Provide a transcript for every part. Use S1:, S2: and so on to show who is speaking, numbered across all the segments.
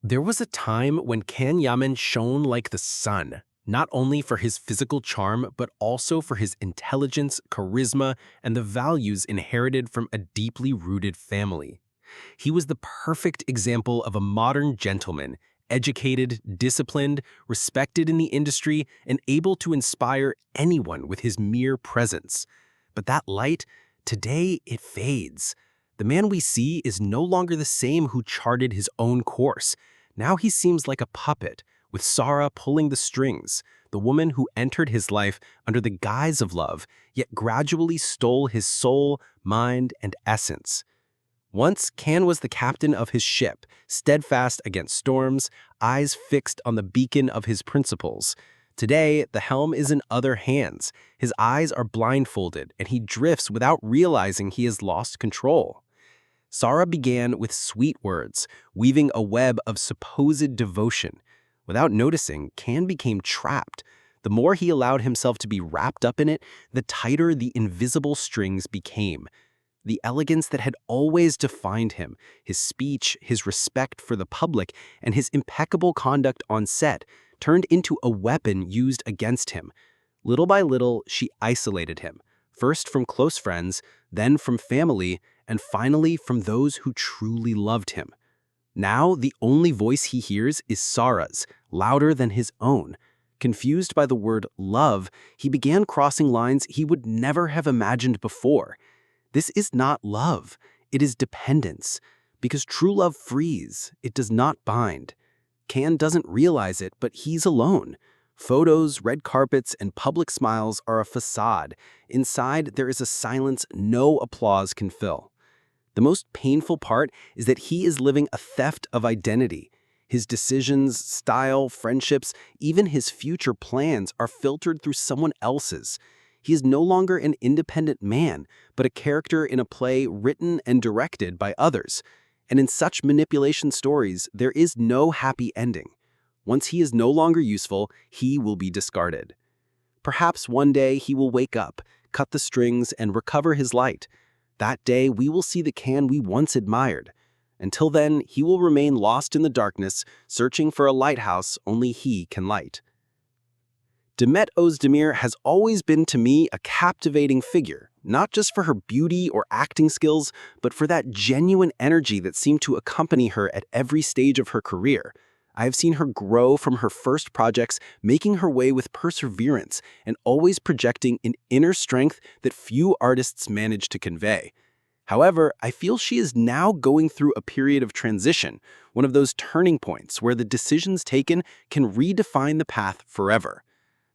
S1: There was a time when Yaman shone like the sun, not only for his physical charm, but also for his intelligence, charisma, and the values inherited from a deeply rooted family. He was the perfect example of a modern gentleman, educated, disciplined, respected in the industry, and able to inspire anyone with his mere presence. But that light, today it fades. The man we see is no longer the same who charted his own course. Now he seems like a puppet, with Sarah pulling the strings, the woman who entered his life under the guise of love, yet gradually stole his soul, mind, and essence. Once, Can was the captain of his ship, steadfast against storms, eyes fixed on the beacon of his principles. Today, the helm is in other hands. His eyes are blindfolded, and he drifts without realizing he has lost control. Sarah began with sweet words, weaving a web of supposed devotion. Without noticing, Can became trapped. The more he allowed himself to be wrapped up in it, the tighter the invisible strings became. The elegance that had always defined him, his speech, his respect for the public, and his impeccable conduct on set, turned into a weapon used against him. Little by little, she isolated him, first from close friends, then from family, and finally from those who truly loved him. Now, the only voice he hears is Sarah's, louder than his own. Confused by the word love, he began crossing lines he would never have imagined before. This is not love, it is dependence, because true love frees, it does not bind. Can doesn't realize it, but he's alone. Photos, red carpets, and public smiles are a facade. Inside, there is a silence no applause can fill. The most painful part is that he is living a theft of identity. His decisions, style, friendships, even his future plans are filtered through someone else's. He is no longer an independent man, but a character in a play written and directed by others. And in such manipulation stories, there is no happy ending. Once he is no longer useful, he will be discarded. Perhaps one day he will wake up, cut the strings, and recover his light. That day, we will see the Can we once admired. Until then, he will remain lost in the darkness, searching for a lighthouse only he can light. Demet Özdemir has always been to me a captivating figure, not just for her beauty or acting skills, but for that genuine energy that seemed to accompany her at every stage of her career. I have seen her grow from her first projects, making her way with perseverance and always projecting an inner strength that few artists manage to convey. However, I feel she is now going through a period of transition, one of those turning points where the decisions taken can redefine the path forever.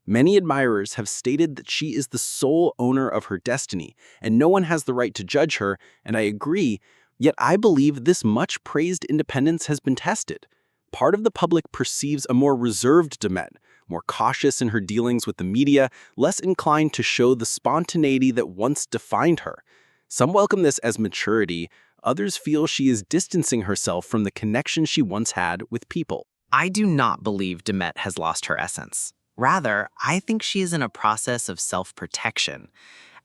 S1: Many admirers have stated that she is the sole owner of her destiny, and no one has the right to judge her, and I agree, yet I believe this much-praised independence has been tested. Part of the public perceives a more reserved Demet, more cautious in her dealings with the media, less inclined to show the spontaneity that once defined her. Some welcome this as maturity, others feel she is distancing herself from the connection she once had with people.
S2: I do not believe Demet has lost her essence. Rather, I think she is in a process of self-protection.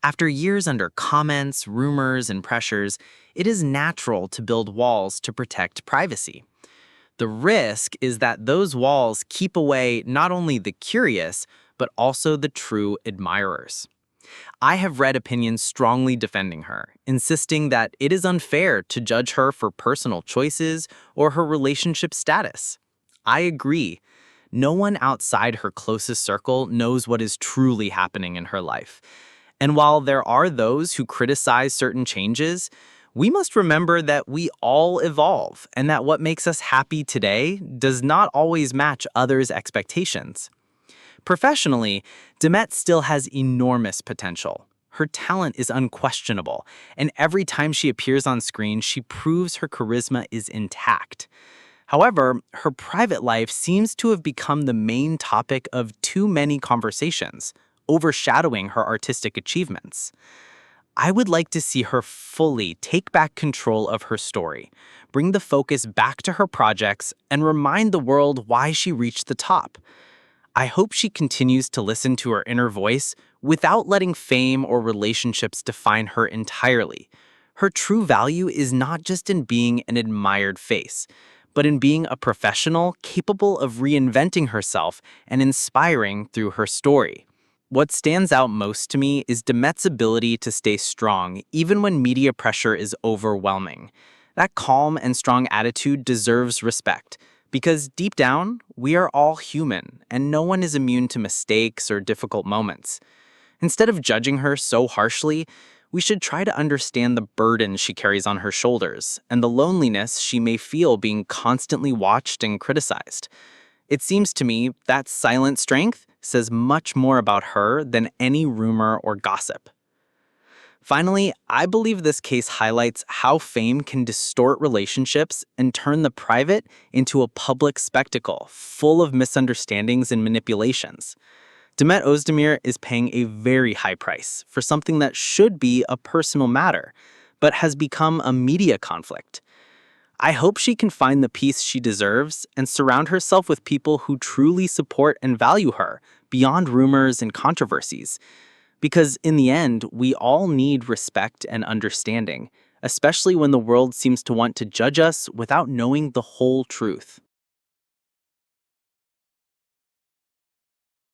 S2: After years under comments, rumors, and pressures, it is natural to build walls to protect privacy. The risk is that those walls keep away not only the curious, but also the true admirers. I have read opinions strongly defending her, insisting that it is unfair to judge her for personal choices or her relationship status. I agree. No one outside her closest circle knows what is truly happening in her life. And while there are those who criticize certain changes, we must remember that we all evolve and that what makes us happy today does not always match others' expectations. Professionally, Demet still has enormous potential. Her talent is unquestionable, and every time she appears on screen, she proves her charisma is intact. However, her private life seems to have become the main topic of too many conversations, overshadowing her artistic achievements. I would like to see her fully take back control of her story, bring the focus back to her projects, and remind the world why she reached the top. I hope she continues to listen to her inner voice without letting fame or relationships define her entirely. Her true value is not just in being an admired face, but in being a professional capable of reinventing herself and inspiring through her story. What stands out most to me is Demet's ability to stay strong even when media pressure is overwhelming. That calm and strong attitude deserves respect because deep down, we are all human and no one is immune to mistakes or difficult moments. Instead of judging her so harshly, we should try to understand the burden she carries on her shoulders and the loneliness she may feel being constantly watched and criticized. It seems to me that silent strength says much more about her than any rumor or gossip. Finally, I believe this case highlights how fame can distort relationships and turn the private into a public spectacle full of misunderstandings and manipulations. Demet Özdemir is paying a very high price for something that should be a personal matter, but has become a media conflict. I hope she can find the peace she deserves and surround herself with people who truly support and value her beyond rumors and controversies. Because in the end, we all need respect and understanding, especially when the world seems to want to judge us without knowing the whole truth.